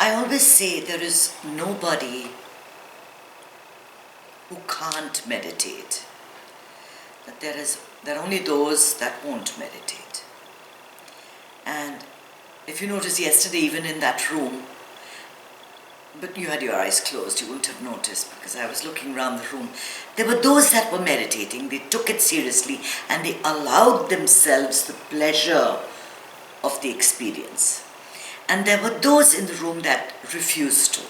I always say there is nobody who can't meditate. That there are only those that won't meditate. And if you notice yesterday, even in that room, but you had your eyes closed, you wouldn't have noticed because I was looking around the room. There were those that were meditating, they took it seriously and they allowed themselves the pleasure of the experience. And there were those in the room that refused to.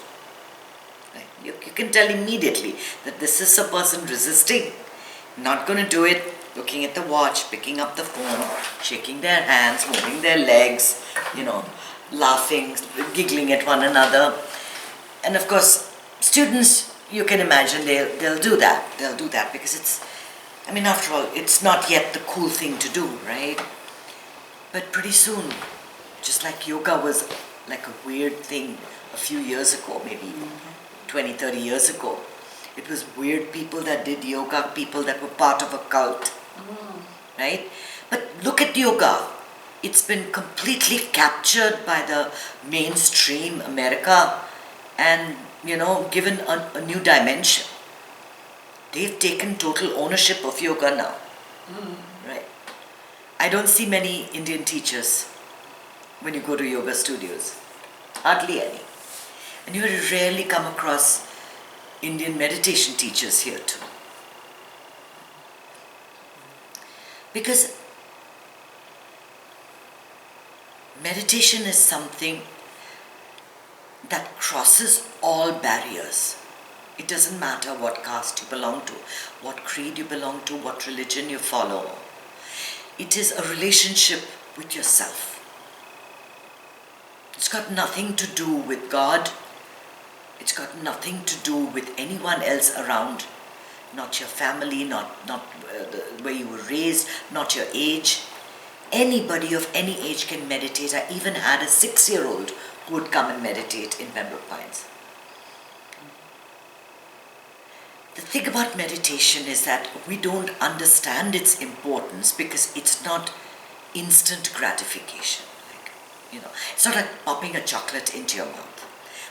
Right? You can tell immediately that this is a person resisting, not going to do it, looking at the watch, picking up the phone, shaking their hands, moving their legs, laughing, giggling at one another. And of course, students, you can imagine they'll do that. They'll do that because after all, it's not yet the cool thing to do, right? But pretty soon, just like yoga was like a weird thing a few years ago, maybe 20, 30 years ago. It was weird people that did yoga, people that were part of a cult, right? But look at yoga. It's been completely captured by the mainstream America and, given a new dimension. They've taken total ownership of yoga now, right? I don't see many Indian teachers when you go to yoga studios, hardly any. And you rarely come across Indian meditation teachers here too. Because meditation is something that crosses all barriers. It doesn't matter what caste you belong to, what creed you belong to, what religion you follow. It is a relationship with yourself. It's got nothing to do with God. It's got nothing to do with anyone else around. Not your family, not where you were raised, not your age. Anybody of any age can meditate. I even had a 6-year-old who would come and meditate in Pembroke Pines. The thing about meditation is that we don't understand its importance because it's not instant gratification. It's not like popping a chocolate into your mouth.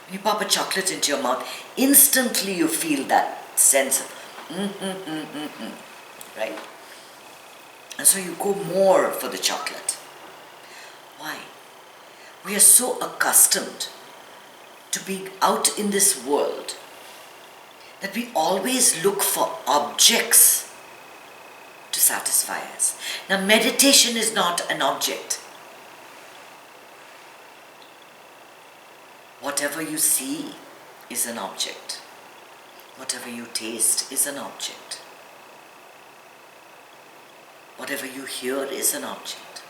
When you pop a chocolate into your mouth, instantly you feel that sense of right? And so you go more for the chocolate. Why? We are so accustomed to being out in this world that we always look for objects to satisfy us. Now, meditation is not an object. Whatever you see is an object. Whatever you taste is an object. Whatever you hear is an object.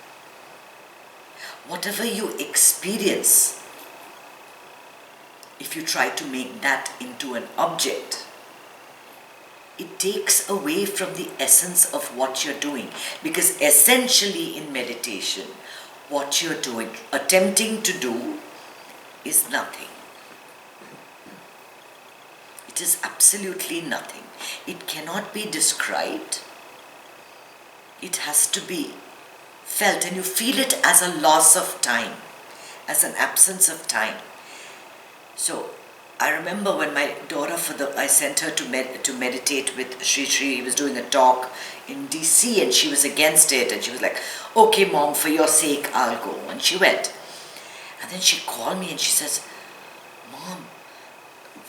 Whatever you experience, if you try to make that into an object, it takes away from the essence of what you're doing. Because essentially in meditation, what you're doing, attempting to do, is nothing. It is absolutely nothing. It cannot be described. It has to be felt, and you feel it as a loss of time, as an absence of time. So I remember when my daughter, I sent her to meditate with Sri. He was doing a talk in DC and she was against it, and she was like, okay mom, for your sake I'll go. And she went. And then she called me and she says, Mom,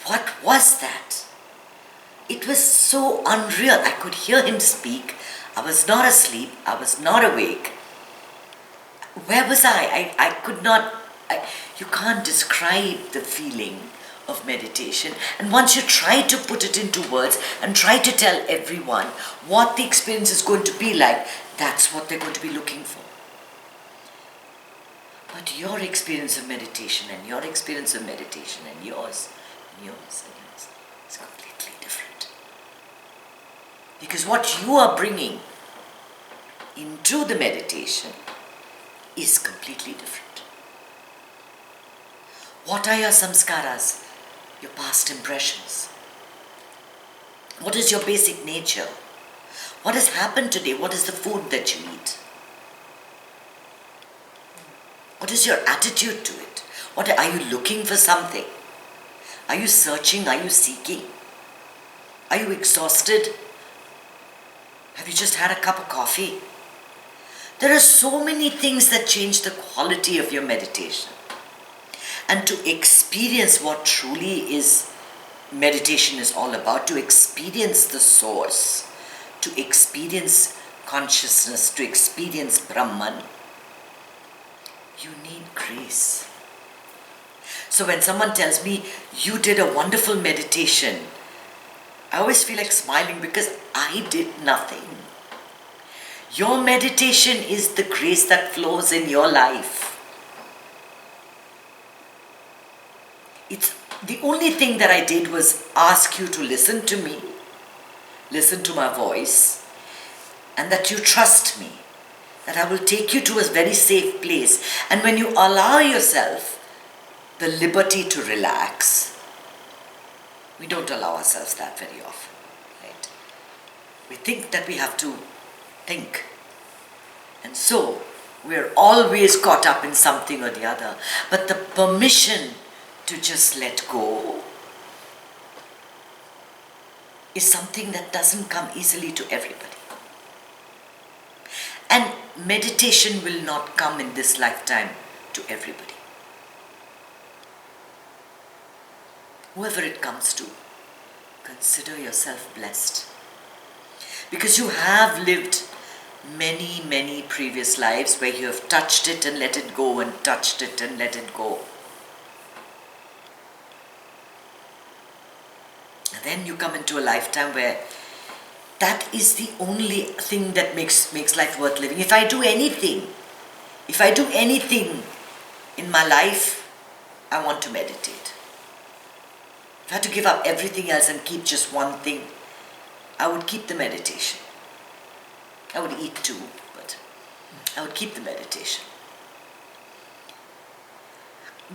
what was that? It was so unreal. I could hear him speak. I was not asleep. I was not awake. Where was I? I could not. You can't describe the feeling of meditation. And once you try to put it into words and try to tell everyone what the experience is going to be like, that's what they're going to be looking for. But your experience of meditation and your experience of meditation and yours and yours and yours is completely different. Because what you are bringing into the meditation is completely different. What are your samskaras? Your past impressions. What is your basic nature? What has happened today? What is the food that you eat? What is your attitude to it? What are you looking for something? Are you searching? Are you seeking? Are you exhausted? Have you just had a cup of coffee? There are so many things that change the quality of your meditation. And to experience what truly is meditation is all about, to experience the source, to experience consciousness, to experience Brahman, you need grace. So when someone tells me, you did a wonderful meditation, I always feel like smiling because I did nothing. Your meditation is the grace that flows in your life. It's the only thing that I did was ask you to listen to me, listen to my voice, and that you trust me, that I will take you to a very safe place. And when you allow yourself the liberty to relax, we don't allow ourselves that very often, right? We think that we have to think. And so we're always caught up in something or the other. But the permission to just let go is something that doesn't come easily to everybody. And meditation will not come in this lifetime to everybody. Whoever it comes to, consider yourself blessed. Because you have lived many, many previous lives where you have touched it and let it go and touched it and let it go. And then you come into a lifetime where that is the only thing that makes life worth living. If I do anything in my life, I want to meditate. If I had to give up everything else and keep just one thing, I would keep the meditation. I would eat too, but I would keep the meditation.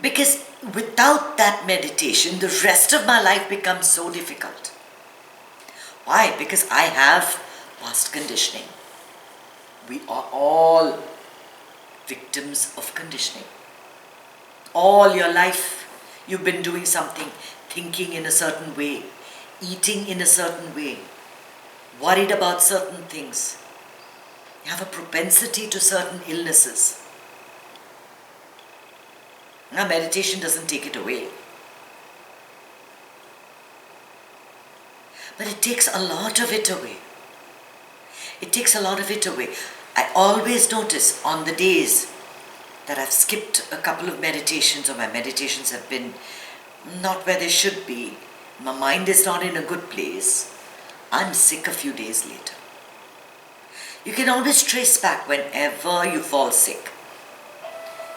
Because without that meditation, the rest of my life becomes so difficult. Why? Because I have past conditioning. We are all victims of conditioning. All your life, you've been doing something, thinking in a certain way, eating in a certain way, worried about certain things. You have a propensity to certain illnesses. Now, meditation doesn't take it away. But it takes a lot of it away. It takes a lot of it away. I always notice on the days that I've skipped a couple of meditations or my meditations have been not where they should be, my mind is not in a good place, I'm sick a few days later. You can always trace back whenever you fall sick.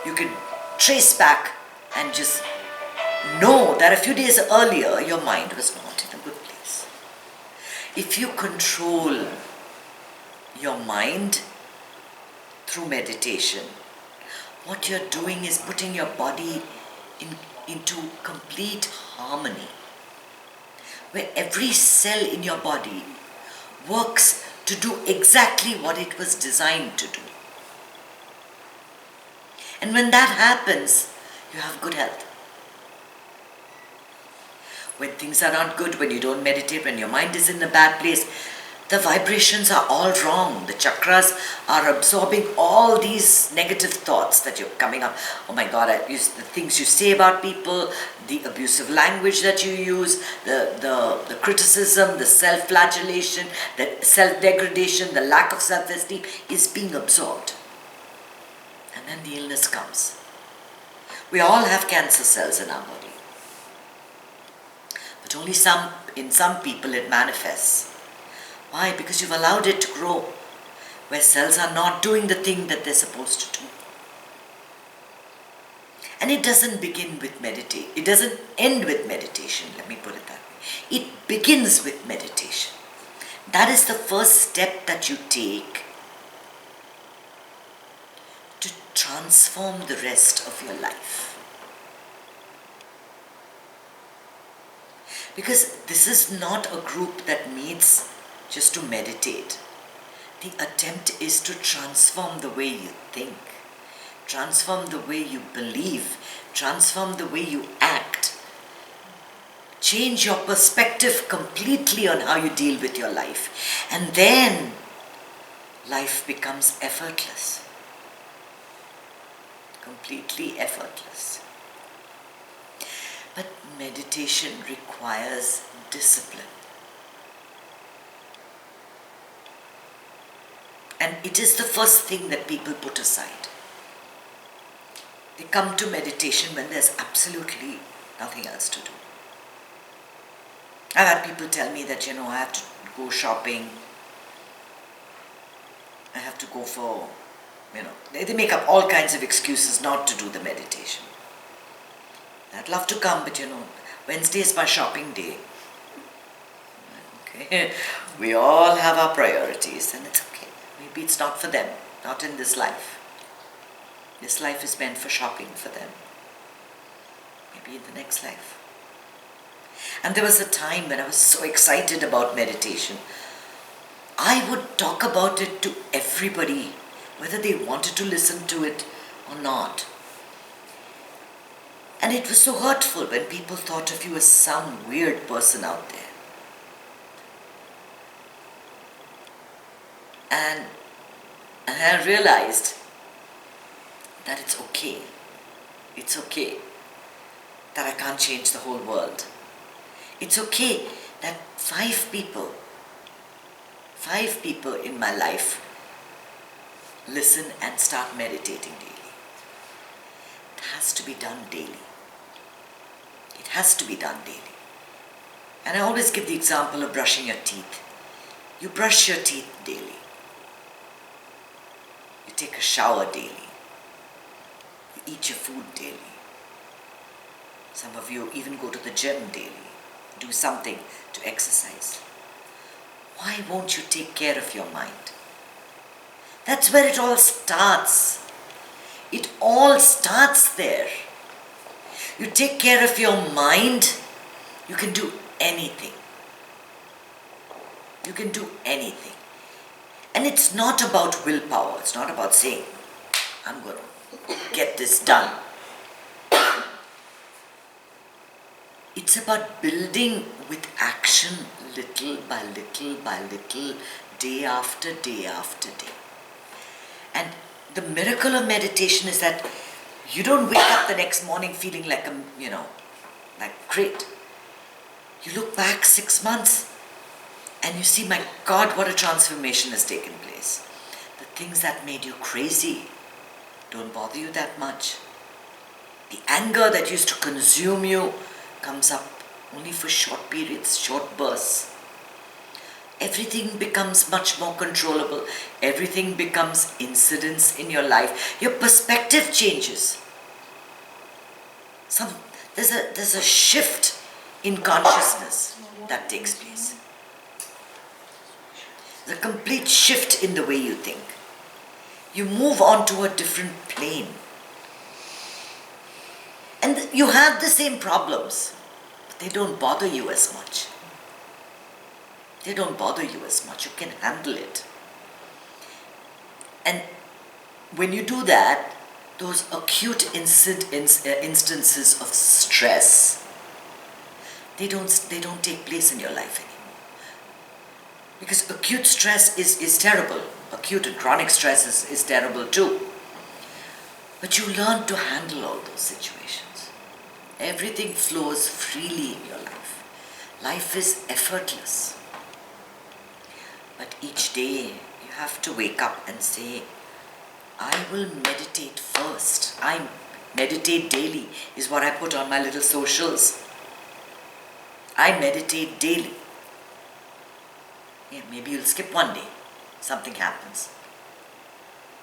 You can trace back and just know that a few days earlier your mind was not in a good place. If you control your mind through meditation, what you're doing is putting your body into complete harmony, where every cell in your body works to do exactly what it was designed to do. And when that happens, you have good health. When things are not good, when you don't meditate, when your mind is in a bad place, the vibrations are all wrong. The chakras are absorbing all these negative thoughts that you're coming up. Oh my God, the things you say about people, the abusive language that you use, the criticism, the self-flagellation, the self-degradation, the lack of self-esteem is being absorbed. And then the illness comes. We all have cancer cells in our body. But only in some people it manifests. Why? Because you've allowed it to grow, where cells are not doing the thing that they're supposed to do. And it doesn't begin with meditation. It doesn't end with meditation, let me put it that way. It begins with meditation. That is the first step that you take to transform the rest of your life. Because this is not a group that meets just to meditate. The attempt is to transform the way you think, transform the way you believe, transform the way you act. Change your perspective completely on how you deal with your life. And then life becomes effortless. Completely effortless. But meditation requires discipline. And it is the first thing that people put aside. They come to meditation when there's absolutely nothing else to do. I've had people tell me that, I have to go shopping. I have to go for, they make up all kinds of excuses not to do the meditation. I'd love to come, but Wednesday is my shopping day. Okay, we all have our priorities and it's okay. Maybe it's not for them, not in this life. This life is meant for shopping for them. Maybe in the next life. And there was a time when I was so excited about meditation. I would talk about it to everybody, whether they wanted to listen to it or not. And it was so hurtful when people thought of you as some weird person out there. And I realized that it's okay. It's okay that I can't change the whole world. It's okay that 5 people in my life listen and start meditating daily. It has to be done daily. It has to be done daily. And I always give the example of brushing your teeth. You brush your teeth daily. You take a shower daily. You eat your food daily. Some of you even go to the gym daily. Do something to exercise. Why won't you take care of your mind? That's where it all starts. It all starts there. You take care of your mind, you can do anything. You can do anything. And it's not about willpower. It's not about saying, I'm going to get this done. It's about building with action, little by little by little, day after day after day. And the miracle of meditation is that you don't wake up the next morning feeling like great. You look back 6 months and you see, my God, what a transformation has taken place. The things that made you crazy don't bother you that much. The anger that used to consume you comes up only for short periods, short bursts. Everything becomes much more controllable. Everything becomes incidents in your life. Your perspective changes. There's a shift in consciousness that takes place. There's a complete shift in the way you think. You move on to a different plane. And you have the same problems, but they don't bother you as much. They don't bother you as much. You can handle it. And when you do that, those acute instances of stress, they don't take place in your life anymore. Because acute stress is terrible. Acute and chronic stress is terrible too. But you learn to handle all those situations. Everything flows freely in your life. Life is effortless. But each day you have to wake up and say, I will meditate first. I meditate daily is what I put on my little socials. I meditate daily. Yeah, maybe you'll skip one day. Something happens.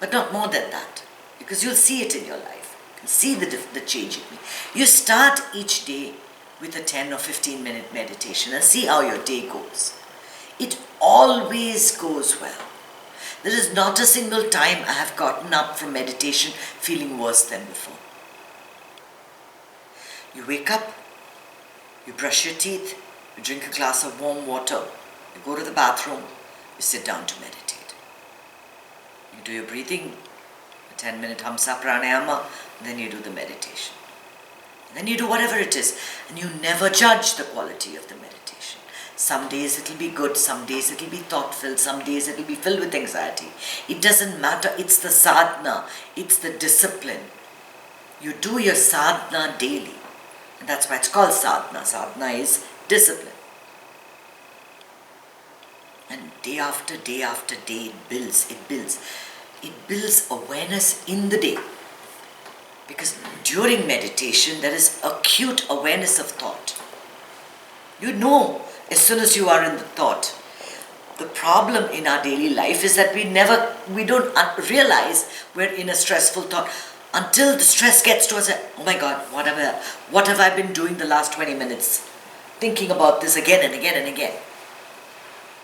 But not more than that. Because you'll see it in your life. You can see the change in me. You start each day with a 10 or 15 minute meditation and see how your day goes. It always goes well. There is not a single time I have gotten up from meditation feeling worse than before. You wake up, you brush your teeth, you drink a glass of warm water, you go to the bathroom, you sit down to meditate. You do your breathing, 10-minute hamsa pranayama, then you do the meditation. Then you do whatever it is, and you never judge the quality of the meditation. Some days it'll be good, some days it'll be thought-filled, some days it'll be filled with anxiety. It doesn't matter, it's the sadhana, it's the discipline. You do your sadhana daily, and that's why it's called sadhana. Sadhana is discipline. And day after day after day it builds. It builds awareness in the day. Because during meditation, there is acute awareness of thought. You know as soon as you are in the thought. The problem in our daily life is that we don't realize we're in a stressful thought until the stress gets to us. Oh my God, what have I been doing the last 20 minutes? Thinking about this again and again and again.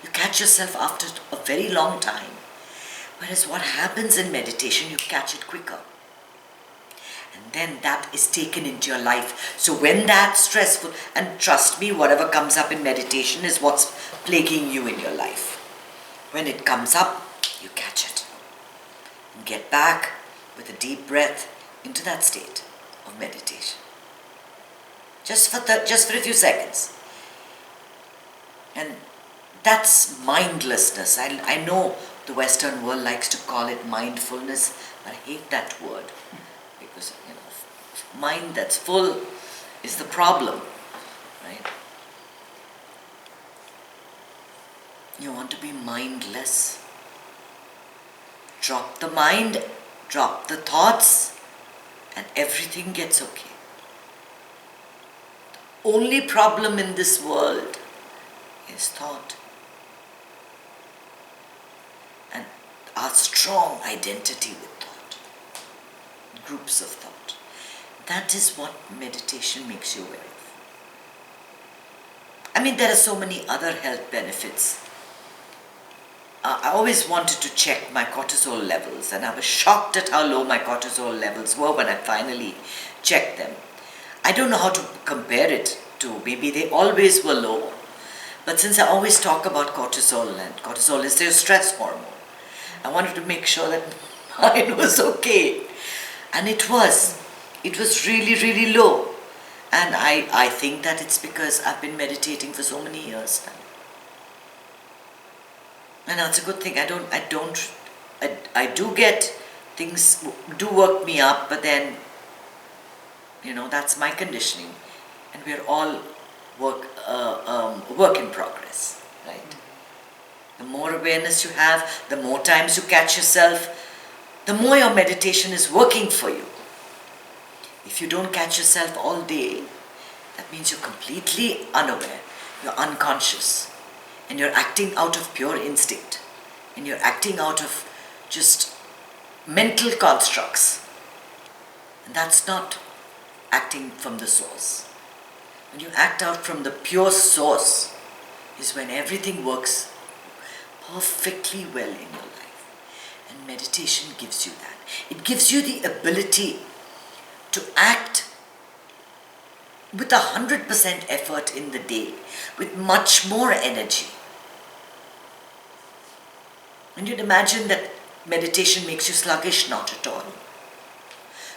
You catch yourself after a very long time. Whereas what happens in meditation, you catch it quicker. And then that is taken into your life. So when that's stressful, and trust me, whatever comes up in meditation is what's plaguing you in your life. When it comes up, you catch it. And get back with a deep breath into that state of meditation. Just for a few seconds. And that's mindlessness. I know the Western world likes to call it mindfulness, but I hate that word. Because, mind that's full is the problem, right? You want to be mindless. Drop the mind, drop the thoughts, and everything gets okay. The only problem in this world is thought. And our strong identity with thought. Groups of thought. That is what meditation makes you aware of. I mean, there are so many other health benefits. I always wanted to check my cortisol levels, and I was shocked at how low my cortisol levels were when I finally checked them. I don't know how to compare it to, maybe they always were low. But since I always talk about cortisol, and cortisol is your stress hormone, I wanted to make sure that mine was okay. And it was. It was really, really low. And I think that it's because I've been meditating for so many years now. And that's a good thing. I do get things do work me up, but then, that's my conditioning. And we're all work in progress, right? The more awareness you have, the more times you catch yourself, the more your meditation is working for you. If you don't catch yourself all day, that means you're completely unaware, you're unconscious, and you're acting out of pure instinct, and you're acting out of just mental constructs. And that's not acting from the source. When you act out from the pure source is when everything works perfectly well in your life. And meditation gives you that. It gives you the ability to act with 100% effort in the day, with much more energy. And you'd imagine that meditation makes you sluggish, not at all.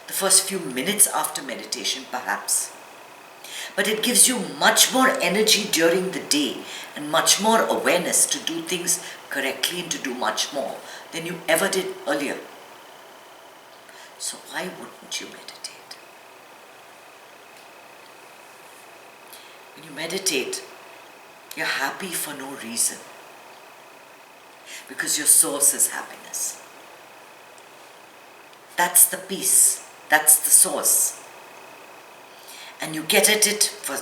The first few minutes after meditation, perhaps. But it gives you much more energy during the day and much more awareness to do things correctly and to do much more than you ever did earlier. So why wouldn't you meditate? When you meditate, you're happy for no reason. Because your source is happiness. That's the peace. That's the source. And you get at it for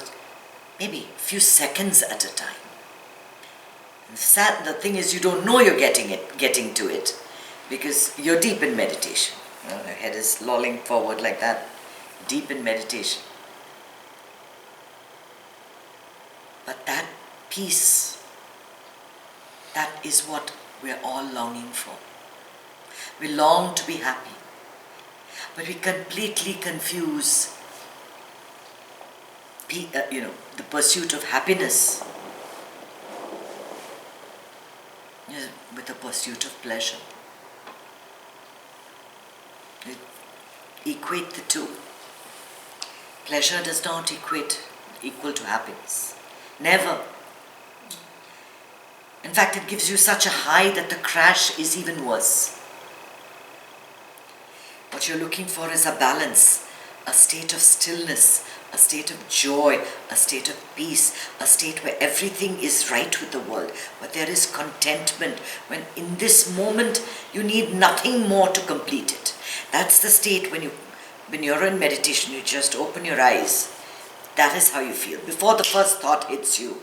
maybe a few seconds at a time. And the thing is, you don't know you're getting to it, because you're deep in meditation. Your head is lolling forward like that, deep in meditation. But that peace, that is what we're all longing for. We long to be happy, but we completely confuse the pursuit of happiness with the pursuit of pleasure. equate the two. Pleasure does not equal to happiness. Never. In fact, it gives you such a high that the crash is even worse. What you're looking for is a balance, a state of stillness, a state of joy, a state of peace, a state where everything is right with the world, where there is contentment, when in this moment you need nothing more to complete it. That's the state when you're in meditation, you just open your eyes. That is how you feel. Before the first thought hits you,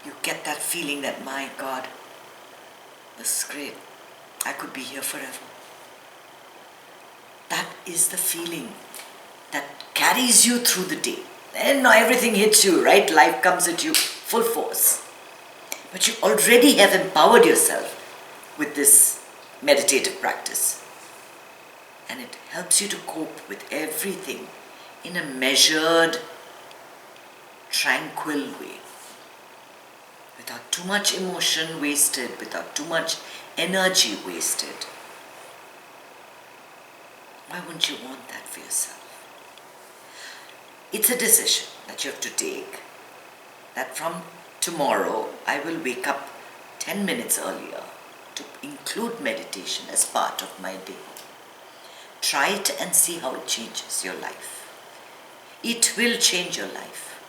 you get that feeling that, my God, this is great. I could be here forever. That is the feeling that carries you through the day. Then now everything hits you, right? Life comes at you full force. But you already have empowered yourself with this meditative practice. And it helps you to cope with everything in a measured, tranquil way. Without too much emotion wasted, without too much energy wasted. Why wouldn't you want that for yourself? It's a decision that you have to take, that from tomorrow I will wake up 10 minutes earlier to include meditation as part of my day. Try it and see how it changes your life. It will change your life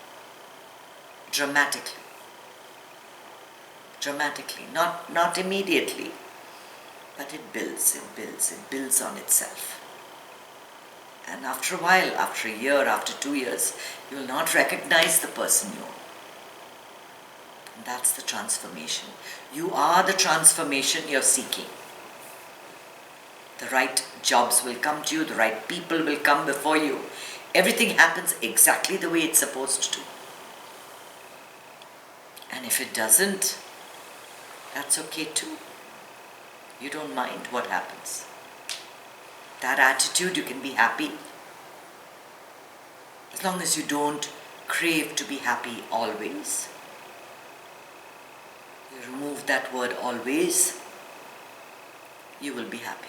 dramatically. Dramatically, not immediately, but it builds on itself. And after a while, after a year, after 2 years, you will not recognize the person you are. And that's the transformation. You are the transformation you're seeking. The right jobs will come to you, the right people will come before you. Everything happens exactly the way it's supposed to. And if it doesn't, that's okay too. You don't mind what happens. That attitude, you can be happy. As long as you don't crave to be happy always. You remove that word always, you will be happy.